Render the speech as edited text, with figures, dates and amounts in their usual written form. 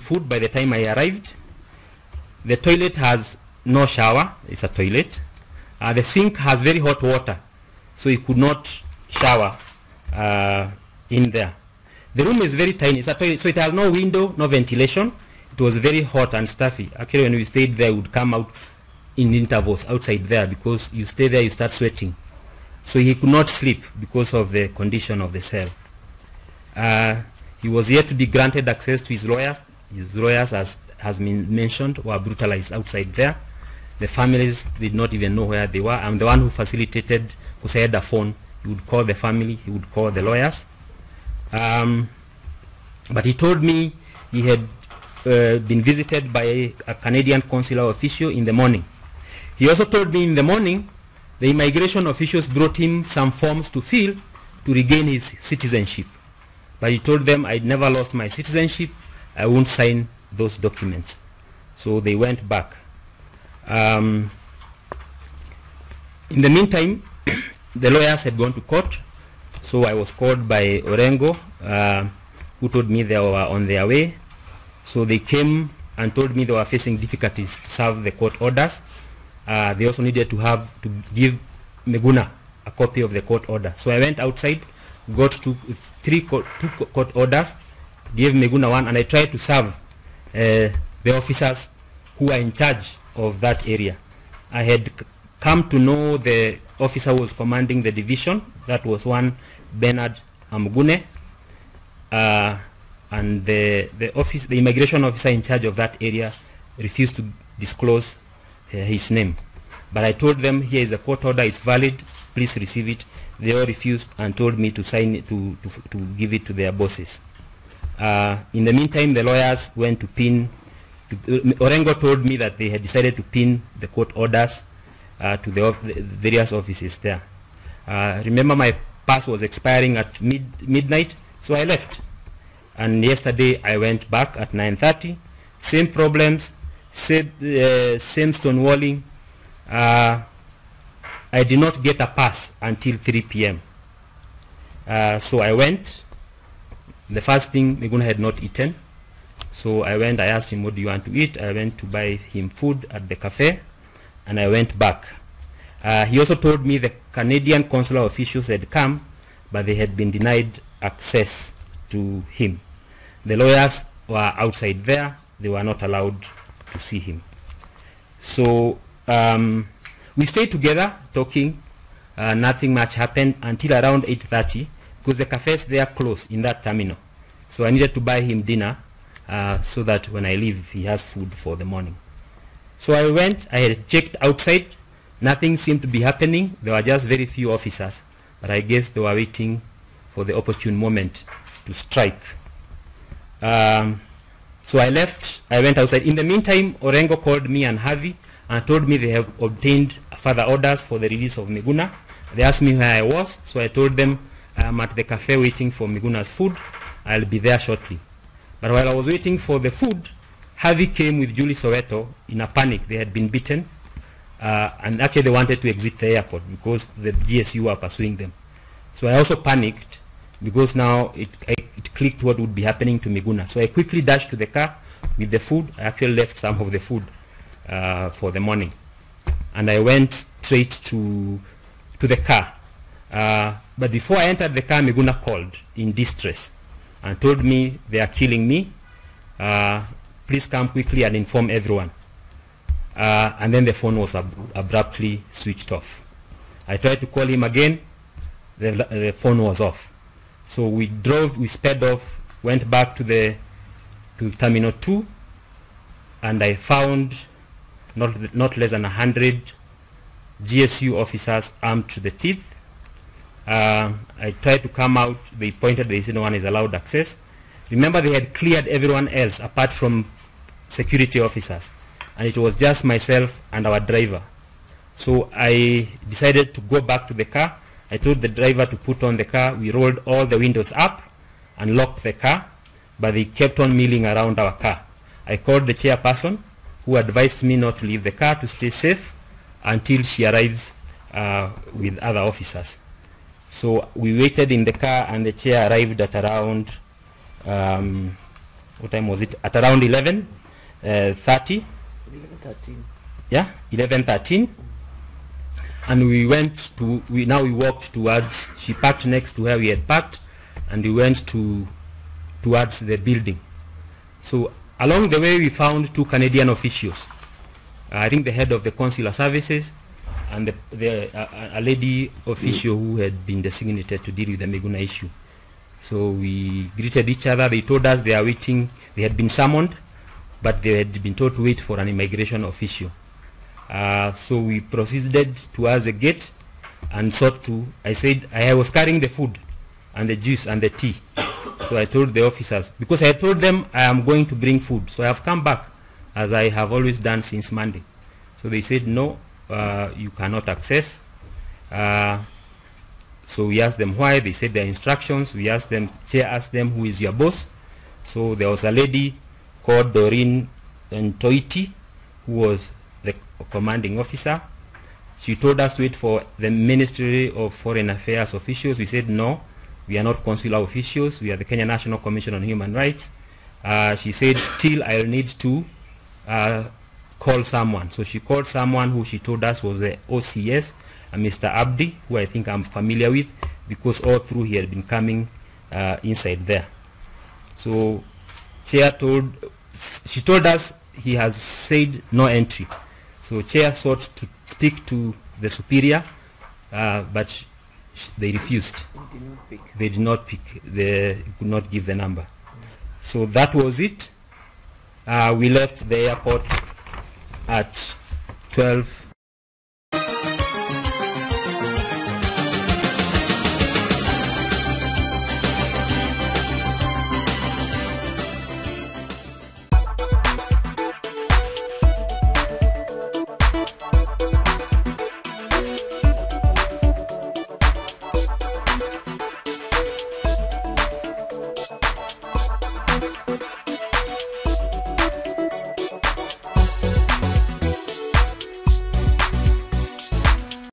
food by the time I arrived. The toilet has no shower. It's a toilet. The sink has very hot water, so you could not shower in there. The room is very tiny. It's a toilet, so it has no window, no ventilation. It was very hot and stuffy. Actually, when we stayed there, we would come out in intervals outside there, because you stay there, you start sweating. So he could not sleep because of the condition of the cell. He was yet to be granted access to his lawyers. His lawyers, as has been mentioned, were brutalized outside there. The families did not even know where they were. I'm the one who facilitated, because I had a phone. He would call the family, he would call the lawyers. But he told me he had been visited by a Canadian consular official in the morning. He also told me in the morning the immigration officials brought him some forms to fill to regain his citizenship. But he told them, I'd never lost my citizenship, I won't sign those documents. So they went back. In the meantime, the lawyers had gone to court, so I was called by Orengo, who told me they were on their way. So they came and told me they were facing difficulties to serve the court orders. They also needed to give Miguna a copy of the court order. So I went outside, got two court orders, gave Miguna one, and I tried to serve the officers who are in charge of that area. I had come to know the officer who was commanding the division. That was one Bernard Amugune, and the immigration officer in charge of that area refused to disclose his name. But I told them, here is the court order, it's valid, please receive it. They all refused and told me to sign it, to give it to their bosses. In the meantime, the lawyers went to pin. Orengo told me that they had decided to pin the court orders to the various offices there. Remember, my pass was expiring at midnight, so I left. And yesterday I went back at 9:30. Same problems, same stonewalling. I did not get a pass until 3 p.m. So I went. The first thing, Miguna had not eaten. So I went, I asked him, what do you want to eat? I went to buy him food at the cafe, and I went back. He also told me the Canadian consular officials had come, but they had been denied access to him. The lawyers were outside there. They were not allowed to see him. So we stayed together talking. Nothing much happened until around 8:30, because the cafes there closed in that terminal. So I needed to buy him dinner so that when I leave, he has food for the morning. So I went, I had checked outside. Nothing seemed to be happening. There were just very few officers, but I guess they were waiting for the opportune moment to strike. So I left, I went outside. In the meantime, Orengo called me and Harvey and told me they have obtained further orders for the release of Miguna. They asked me where I was, so I told them I'm at the cafe waiting for Miguna's food. I'll be there shortly. But while I was waiting for the food, Harvey came with Julie Soweto in a panic. They had been beaten, and actually they wanted to exit the airport because the GSU were pursuing them. So I also panicked, because now it clicked what would be happening to Miguna. So I quickly dashed to the car with the food. I actually left some of the food for the morning, and I went straight to the car. But before I entered the car, Miguna called in distress and told me, they are killing me. Please come quickly and inform everyone. And then the phone was abruptly switched off. I tried to call him again. The phone was off. So we sped off, went back to Terminal 2, and I found not less than 100 GSU officers armed to the teeth. I tried to come out. They pointed, they said no one is allowed access. Remember, they had cleared everyone else apart from security officers, and it was just myself and our driver. So I decided to go back to the car. I told the driver to put on the car. We rolled all the windows up and locked the car, but they kept on milling around our car. I called the chairperson, who advised me not to leave the car, to stay safe until she arrives with other officers. So we waited in the car, and the chair arrived at around what time was it? At around 11:30. 11:13. Yeah, 11:13. And we went to, we walked towards, she parked next to where we had parked, and we went towards the building. So along the way we found 2 Canadian officials. I think the head of the consular services and a lady official who had been designated to deal with the Miguna issue. So we greeted each other. They told us they are waiting, they had been summoned, but they had been told to wait for an immigration official. So we proceeded towards the gate and sought to, I said, I was carrying the food and the juice and the tea. So I told the officers, because I told them I am going to bring food. So I have come back, as I have always done since Monday. So they said, no, you cannot access. So we asked them why. They said their instructions. We asked them, Chair asked them, who is your boss? So there was a lady called Doreen Ntoiti, who was the commanding officer. She told us to wait for the Ministry of Foreign Affairs officials. We said, no, we are not consular officials. We are the Kenya National Commission on Human Rights. She said, still I'll need to call someone. So she called someone who she told us was the OCS, Mr. Abdi, who I think I'm familiar with, because all through he had been coming inside there. So Chair she told us he has said no entry. So Chair sought to speak to the superior, but they refused. They did not pick. They could not give the number. So that was it. We left the airport at 12